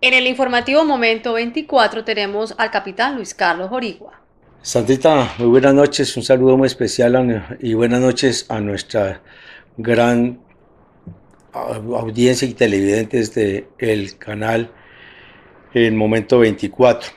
En el informativo Momento 24 tenemos al capitán Luis Carlos Origua. Sandrita, muy buenas noches, un saludo muy especial y buenas noches a nuestra gran audiencia y televidentes del canal El Momento 24.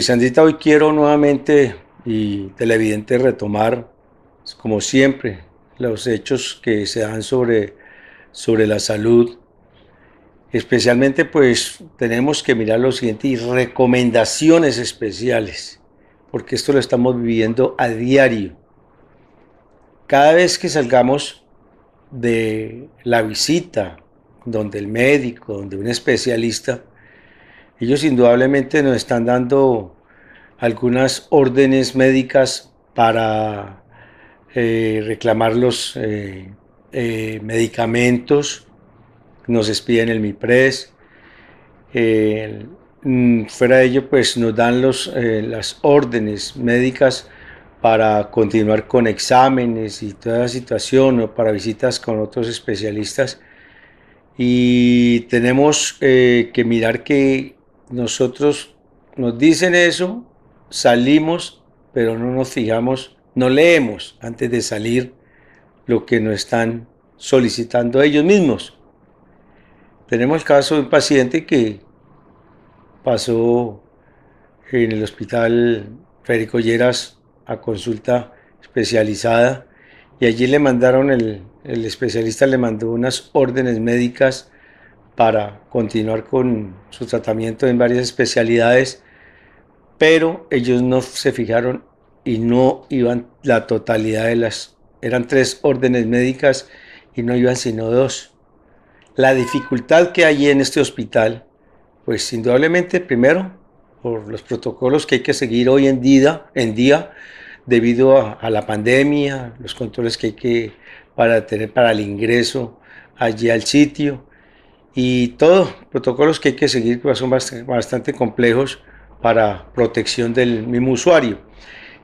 Sandrita, hoy quiero nuevamente y televidentes retomar, como siempre, los hechos que se dan sobre la salud. Especialmente pues tenemos que mirar lo siguiente y recomendaciones especiales, porque esto lo estamos viviendo a diario. Cada vez que salgamos de la visita donde el médico, donde un especialista, ellos indudablemente nos están dando algunas órdenes médicas para reclamar los medicamentos, nos expiden el MIPRES. Fuera de ello, pues nos dan las órdenes médicas para continuar con exámenes y toda la situación o para visitas con otros especialistas. Y tenemos que mirar que nosotros nos dicen eso, salimos, pero no nos fijamos, no leemos antes de salir lo que nos están solicitando ellos mismos. Tenemos el caso de un paciente que pasó en el hospital Federico Lleras a consulta especializada y allí le mandaron, el especialista le mandó unas órdenes médicas para continuar con su tratamiento en varias especialidades, pero ellos no se fijaron y no iban la totalidad eran 3 órdenes médicas y no iban sino 2. La dificultad que hay en este hospital, pues indudablemente, primero, por los protocolos que hay que seguir hoy en día debido a la pandemia, los controles que hay que para tener para el ingreso allí al sitio y todos protocolos que hay que seguir que son bastante complejos para protección del mismo usuario.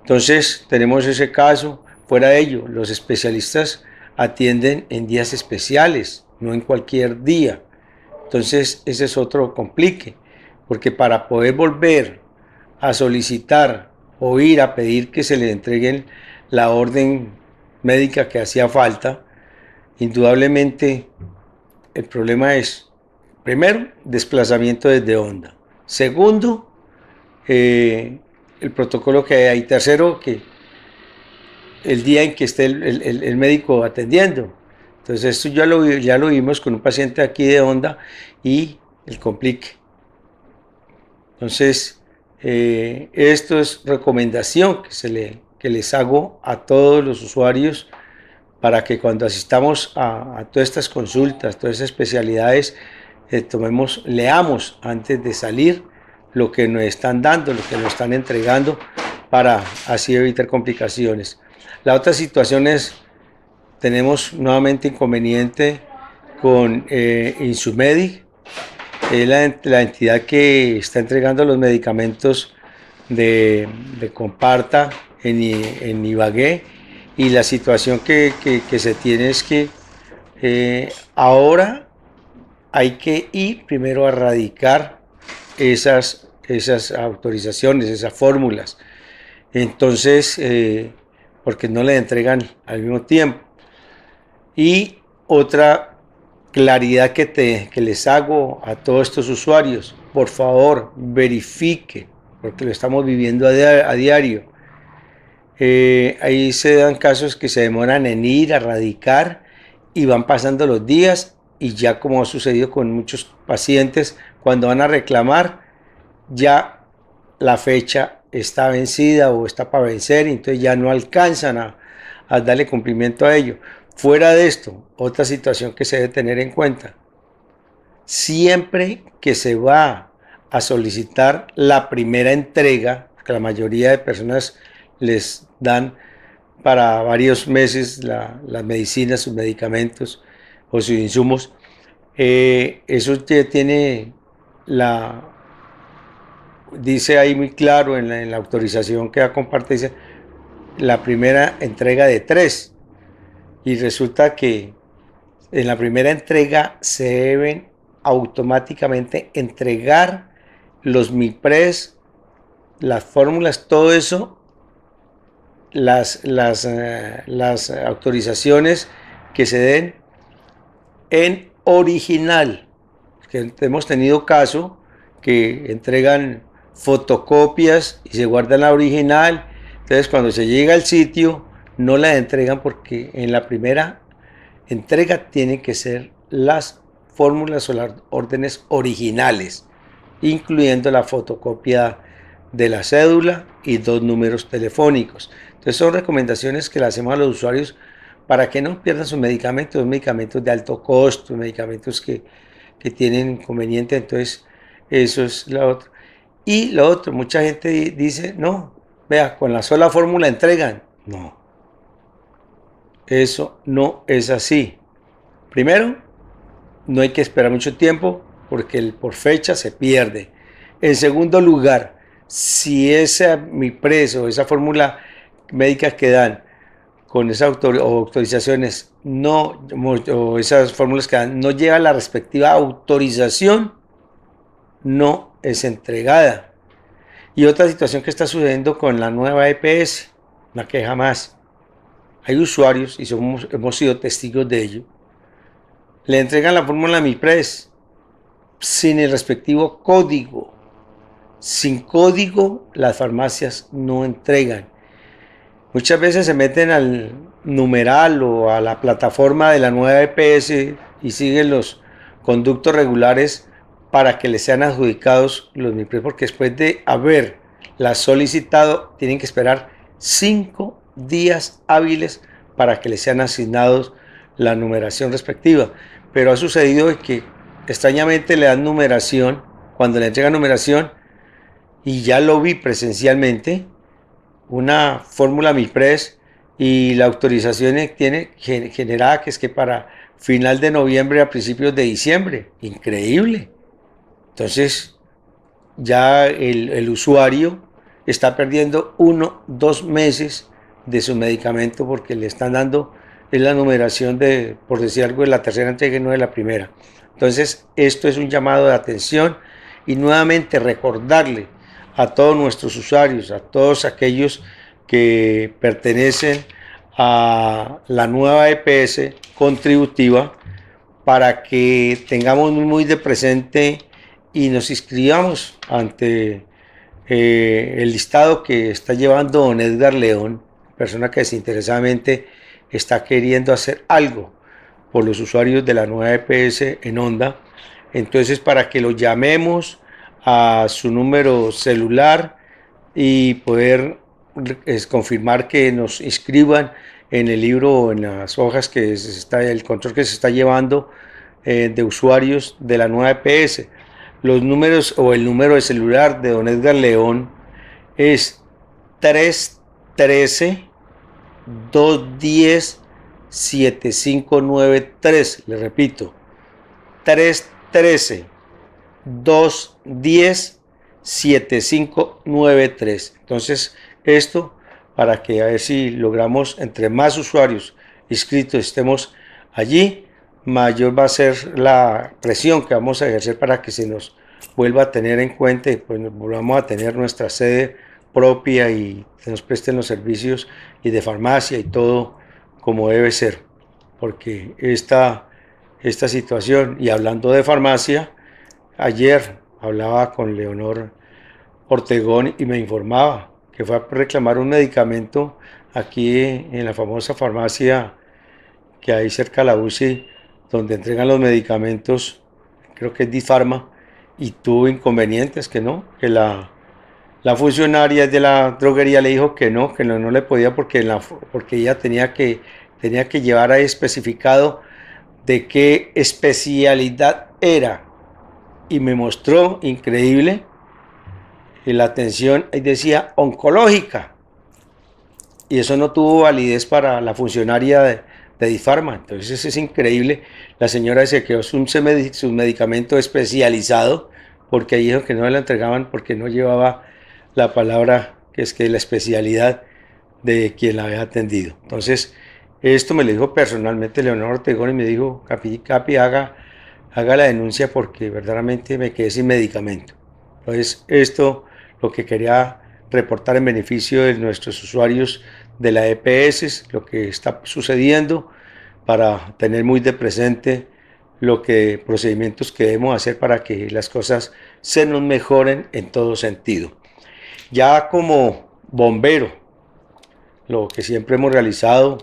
Entonces tenemos ese caso. Fuera de ello, los especialistas atienden en días especiales, no en cualquier día. Entonces ese es otro complique, porque para poder volver a solicitar o ir a pedir que se le entreguen la orden médica que hacía falta, indudablemente el problema es, primero, desplazamiento desde Honda. Segundo, el protocolo que hay. Tercero, que el día en que esté el médico atendiendo. Entonces esto ya lo vimos con un paciente aquí de Honda y el complique. Entonces, esto es recomendación que les hago a todos los usuarios para que cuando asistamos a todas estas consultas, todas estas especialidades, leamos antes de salir lo que nos están dando, lo que nos están entregando, para así evitar complicaciones. La otra situación es, tenemos nuevamente inconveniente con Insumedic, es la entidad que está entregando los medicamentos de Comparta en Ibagué, y la situación que se tiene es que ahora hay que ir primero a radicar esas autorizaciones, esas fórmulas. Entonces, porque no le entregan al mismo tiempo. Y otra claridad que les hago a todos estos usuarios, por favor, verifique, porque lo estamos viviendo a diario. Ahí se dan casos que se demoran en ir a radicar y van pasando los días y ya, como ha sucedido con muchos pacientes, cuando van a reclamar, ya la fecha está vencida o está para vencer, y entonces ya no alcanzan a darle cumplimiento a ello. Fuera de esto, otra situación que se debe tener en cuenta: siempre que se va a solicitar la primera entrega, que la mayoría de personas les dan para varios meses las medicinas, sus medicamentos o sus insumos, eso tiene la, dice ahí muy claro en la autorización que da Comparte, dice la primera entrega de 3, y resulta que en la primera entrega se deben automáticamente entregar los MIPRES, las fórmulas, todo eso, las autorizaciones que se den en original. Que hemos tenido caso que entregan fotocopias y se guardan la original. Entonces cuando se llega al sitio no la entregan porque en la primera entrega tienen que ser las fórmulas o las órdenes originales, incluyendo la fotocopia de la cédula y 2 números telefónicos. Entonces son recomendaciones que le hacemos a los usuarios para que no pierdan sus medicamentos, medicamentos de alto costo, medicamentos que tienen inconveniente. Entonces eso es lo otro. Y lo otro, mucha gente dice, no, vea, con la sola fórmula entregan. No, eso no es así. Primero, no hay que esperar mucho tiempo porque por fecha se pierde. En segundo lugar, si esa MIPRES o esa fórmula médica que dan con esas autorizaciones no, o esas fórmulas que dan no lleva la respectiva autorización, no es entregada. Y otra situación que está sucediendo con la nueva EPS, una queja más. Hay usuarios, y hemos sido testigos de ello, le entregan la fórmula MIPRES sin el respectivo código. Sin código, las farmacias no entregan. Muchas veces se meten al numeral o a la plataforma de la nueva EPS y siguen los conductos regulares para que les sean adjudicados los MIPRES, porque después de haberla solicitado, tienen que esperar 5 días hábiles para que les sean asignados la numeración respectiva. Pero ha sucedido que extrañamente le dan numeración, cuando le entregan numeración, y ya lo vi presencialmente, una fórmula MIPRES y la autorización tiene generada que es que para final de noviembre a principios de diciembre. Increíble. Entonces ya el usuario está perdiendo 1-2 meses de su medicamento porque le están dando es la numeración de, por decir algo, de la tercera entrega y no de la primera. Entonces esto es un llamado de atención y nuevamente recordarle a todos nuestros usuarios, a todos aquellos que pertenecen a la nueva EPS contributiva, para que tengamos muy de presente y nos inscribamos ante el listado que está llevando don Edgar León, persona que desinteresadamente está queriendo hacer algo por los usuarios de la nueva EPS en Onda. Entonces, para que lo llamemos a su número celular y poder confirmar que nos inscriban en el libro o en las hojas que se está, el control que se está llevando de usuarios de la nueva EPS. Los números o el número de celular de don Edgar León es 313-210-7593. Le repito, 313-210-7593. Entonces, esto para que a ver si logramos entre más usuarios inscritos estemos allí, mayor va a ser la presión que vamos a ejercer para que se nos vuelva a tener en cuenta y pues volvamos a tener nuestra sede propia y que nos presten los servicios y de farmacia y todo como debe ser, porque esta situación, y hablando de farmacia, ayer hablaba con Leonor Ortegón y me informaba que fue a reclamar un medicamento aquí en la famosa farmacia que hay cerca de la UCI, donde entregan los medicamentos, creo que es Difarma, y tuvo inconvenientes, que no, que la funcionaria de la droguería le dijo que no le podía porque ella tenía que llevar ahí especificado de qué especialidad era, y me mostró increíble y la atención ahí decía oncológica, y eso no tuvo validez para la funcionaria de Difarma. Entonces es increíble. La señora se quedó su medicamento especializado porque ahí dijo que no le entregaban porque no llevaba la palabra que es que la especialidad de quien la había atendido. Entonces esto me lo dijo personalmente Leonor Ortegón y me dijo, Capi, haga la denuncia porque verdaderamente me quedé sin medicamento. Entonces, esto lo que quería reportar en beneficio de nuestros usuarios de la EPS, lo que está sucediendo, para tener muy de presente lo que procedimientos que debemos hacer para que las cosas se nos mejoren en todo sentido. Ya como bombero, lo que siempre hemos realizado,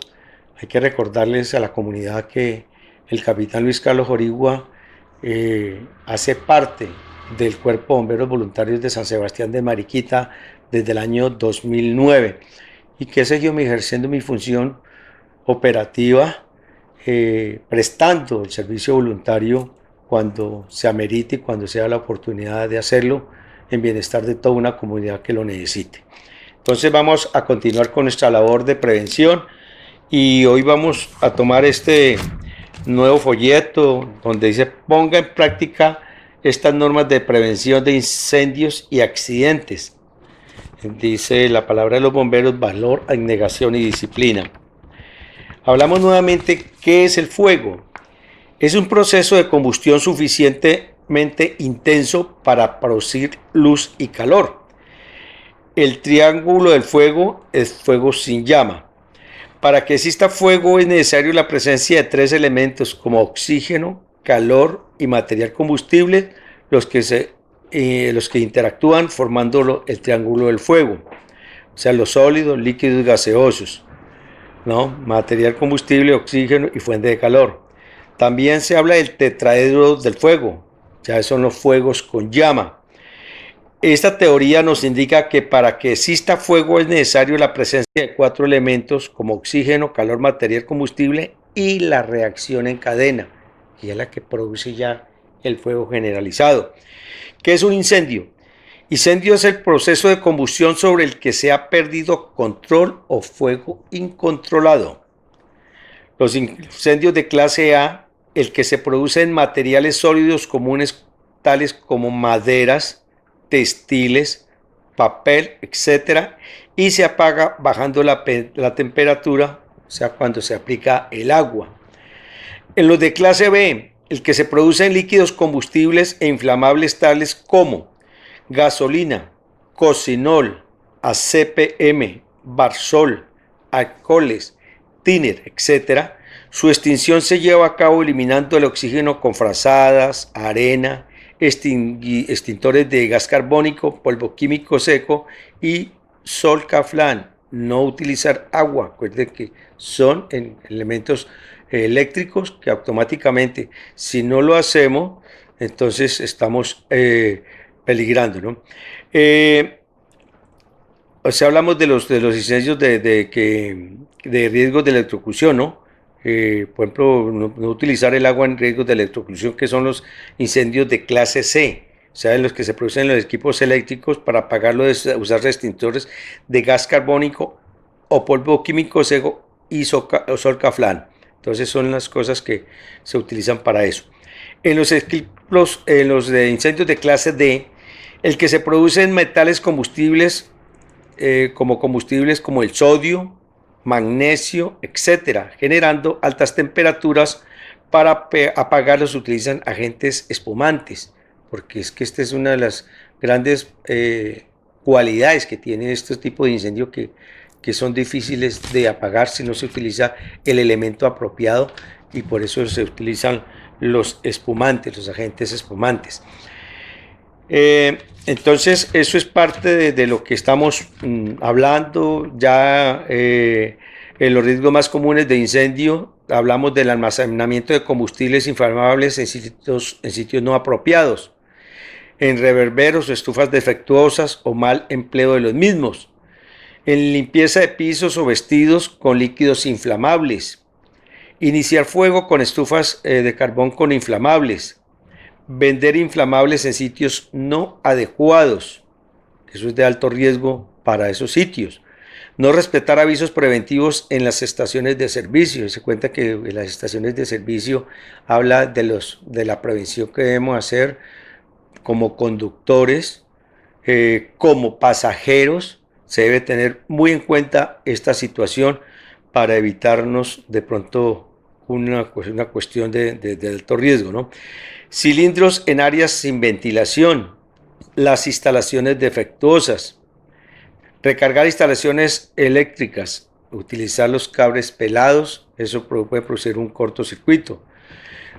hay que recordarles a la comunidad que el capitán Luis Carlos Jorigua hace parte del Cuerpo de Bomberos Voluntarios de San Sebastián de Mariquita desde el año 2009 y que he seguido ejerciendo mi función operativa, prestando el servicio voluntario cuando se amerite y cuando sea la oportunidad de hacerlo en bienestar de toda una comunidad que lo necesite. Entonces vamos a continuar con nuestra labor de prevención y hoy vamos a tomar este nuevo folleto donde dice ponga en práctica estas normas de prevención de incendios y accidentes. Dice la palabra de los bomberos, valor, abnegación y disciplina. Hablamos nuevamente, ¿qué es el fuego? Es un proceso de combustión suficientemente intenso para producir luz y calor. El triángulo del fuego es fuego sin llama. Para que exista fuego es necesario la presencia de tres elementos como oxígeno, calor y material combustible, los que interactúan formando el triángulo del fuego, o sea, los sólidos, líquidos y gaseosos, ¿no? Material combustible, oxígeno y fuente de calor. También se habla del tetraedro del fuego, ya son los fuegos con llama. Esta teoría nos indica que para que exista fuego es necesario la presencia de cuatro elementos como oxígeno, calor, material combustible y la reacción en cadena, que es la que produce ya el fuego generalizado. ¿Qué es un incendio? Incendio es el proceso de combustión sobre el que se ha perdido control o fuego incontrolado. Los incendios de clase A, el que se produce en materiales sólidos comunes tales como maderas, textiles, papel, etc. Y se apaga bajando la temperatura, o sea, cuando se aplica el agua. En los de clase B, el que se produce en líquidos combustibles e inflamables tales como gasolina, cocinol, ACPM, barsol, alcoholes, tiner, etc. Su extinción se lleva a cabo eliminando el oxígeno con frazadas, arena, extintores de gas carbónico, polvo químico seco y solcaflán. No utilizar agua, acuérdense que son elementos eléctricos que automáticamente, si no lo hacemos, entonces estamos peligrando, ¿no? O sea, hablamos de los incendios de riesgos de electrocución, ¿no? Por ejemplo, no utilizar el agua en riesgos de electrocución, que son los incendios de clase C, o sea, en los que se producen en los equipos eléctricos para apagarlo, usar extintores de gas carbónico o polvo químico seco y solcaflán. Entonces son las cosas que se utilizan para eso. En los equipos, en los de incendios de clase D, el que se produce en metales combustibles como el sodio, magnesio, etcétera, generando altas temperaturas. Para apagarlos utilizan agentes espumantes, porque es que esta es una de las grandes cualidades que tiene este tipo de incendio que son difíciles de apagar si no se utiliza el elemento apropiado, y por eso se utilizan los espumantes, los agentes espumantes. Entonces eso es parte de lo que estamos hablando ya. En los riesgos más comunes de incendio hablamos del almacenamiento de combustibles inflamables en sitios no apropiados, en reverberos o estufas defectuosas o mal empleo de los mismos, en limpieza de pisos o vestidos con líquidos inflamables, iniciar fuego con estufas de carbón con inflamables, vender inflamables en sitios no adecuados, eso es de alto riesgo para esos sitios. No respetar avisos preventivos en las estaciones de servicio. Se cuenta que en las estaciones de servicio habla de la prevención que debemos hacer como conductores, como pasajeros. Se debe tener muy en cuenta esta situación para evitarnos de pronto una cuestión de alto riesgo, ¿no? Cilindros en áreas sin ventilación, las instalaciones defectuosas, recargar instalaciones eléctricas, utilizar los cables pelados, eso puede producir un cortocircuito.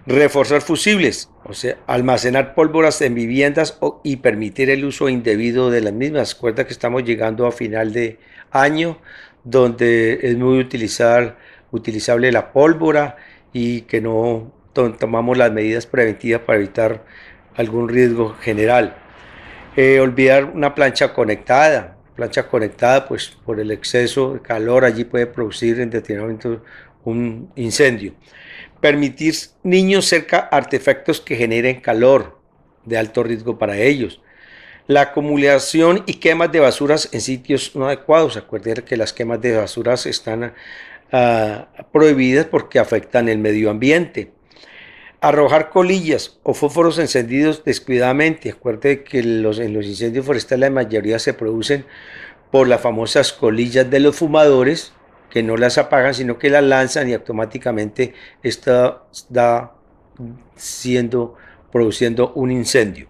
Reforzar fusibles, o sea, almacenar pólvoras en viviendas y permitir el uso indebido de las mismas. Recuerda que estamos llegando a final de año, donde es muy utilizable la pólvora y que no tomamos las medidas preventivas para evitar algún riesgo general. Olvidar una plancha conectada. Plancha conectada, pues por el exceso de calor, allí puede producir en determinado momento un incendio. Permitir niños cerca a artefactos que generen calor, de alto riesgo para ellos. La acumulación y quemas de basuras en sitios no adecuados. Acuérdense que las quemas de basuras están prohibidas porque afectan el medio ambiente. Arrojar colillas o fósforos encendidos descuidadamente. Acuérdense que en los incendios forestales la mayoría se producen por las famosas colillas de los fumadores, que no las apagan, sino que las lanzan y automáticamente está produciendo un incendio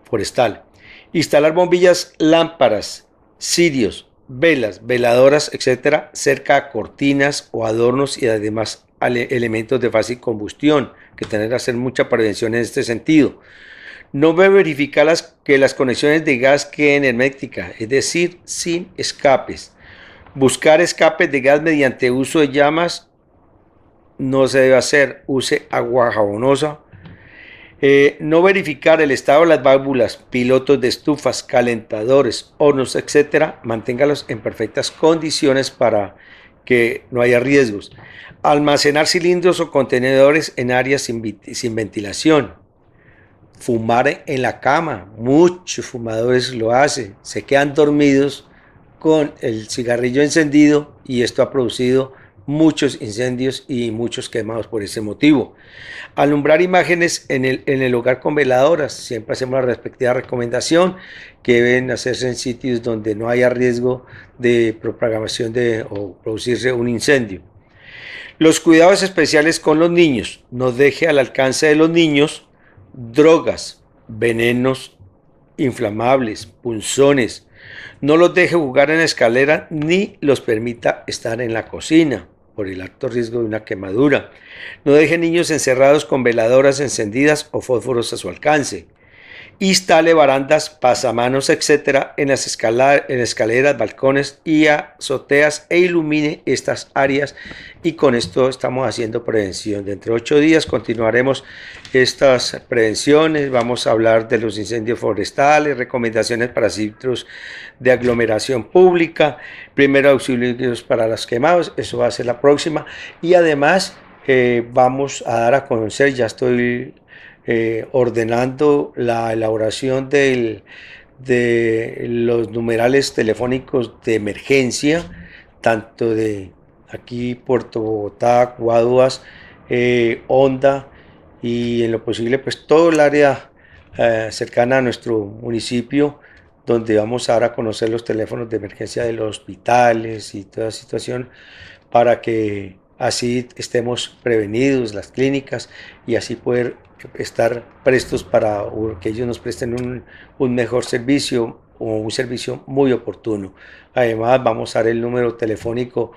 forestal. Instalar bombillas, lámparas, cirios, velas, veladoras, etcétera, cerca a cortinas o adornos y además elementos de fácil combustión, que tener que hacer mucha prevención en este sentido. No debe verificar que las conexiones de gas queden herméticas, es decir, sin escapes. Buscar escapes de gas mediante uso de llamas no se debe hacer. Use agua jabonosa. No verificar el estado de las válvulas, pilotos de estufas, calentadores, hornos, etcétera. Manténgalos en perfectas condiciones para que no haya riesgos. Almacenar cilindros o contenedores en áreas sin ventilación. Fumar en la cama, muchos fumadores lo hacen, se quedan dormidos con el cigarrillo encendido y esto ha producido muchos incendios y muchos quemados por ese motivo. Alumbrar imágenes en el hogar con veladoras, siempre hacemos la respectiva recomendación que deben hacerse en sitios donde no haya riesgo de propagación o producirse un incendio. Los cuidados especiales con los niños, no deje al alcance de los niños drogas, venenos inflamables, punzones. No los deje jugar en la escalera ni los permita estar en la cocina por el alto riesgo de una quemadura. No deje niños encerrados con veladoras encendidas o fósforos a su alcance. Instale barandas, pasamanos, etcétera, en las escaleras, balcones y azoteas e ilumine estas áreas. Y con esto estamos haciendo prevención. Dentro de 8 días continuaremos estas prevenciones. Vamos a hablar de los incendios forestales, recomendaciones para sitios de aglomeración pública, primeros auxilios para los quemados. Eso va a ser la próxima. Y además vamos a dar a conocer, ya estoy ordenando la elaboración de los numerales telefónicos de emergencia, tanto de aquí Puerto Bogotá, Guaduas, Honda y en lo posible pues todo el área cercana a nuestro municipio, donde vamos a dar a conocer los teléfonos de emergencia de los hospitales y toda situación para que así estemos prevenidos, las clínicas, y así poder estar prestos para que ellos nos presten un mejor servicio o un servicio muy oportuno. Además vamos a dar el número telefónico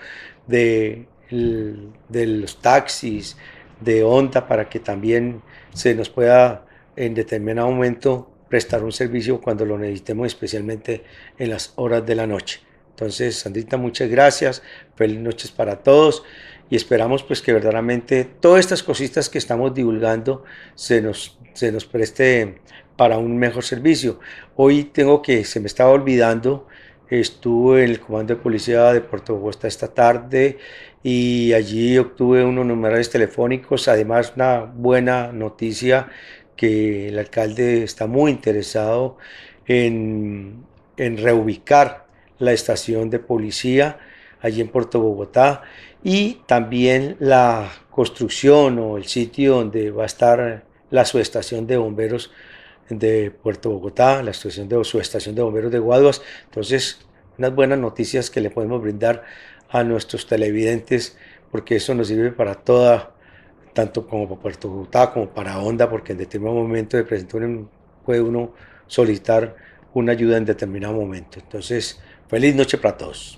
de los taxis, de Honda, para que también se nos pueda en determinado momento prestar un servicio cuando lo necesitemos, especialmente en las horas de la noche. Entonces, Sandrita, muchas gracias, felices noches para todos y esperamos pues que verdaderamente todas estas cositas que estamos divulgando se nos preste para un mejor servicio. Hoy se me estaba olvidando, estuve en el Comando de Policía de Puerto Bogotá esta tarde y allí obtuve unos numerales telefónicos, además una buena noticia que el alcalde está muy interesado en reubicar la estación de policía allí en Puerto Bogotá y también la construcción o el sitio donde va a estar la subestación de bomberos de Puerto Bogotá, la subestación de bomberos de Guaduas. Entonces, unas buenas noticias que le podemos brindar a nuestros televidentes, porque eso nos sirve para tanto como para Puerto Bogotá como para Honda, porque en determinado momento de presentación puede uno solicitar una ayuda en determinado momento. Entonces, feliz noche para todos.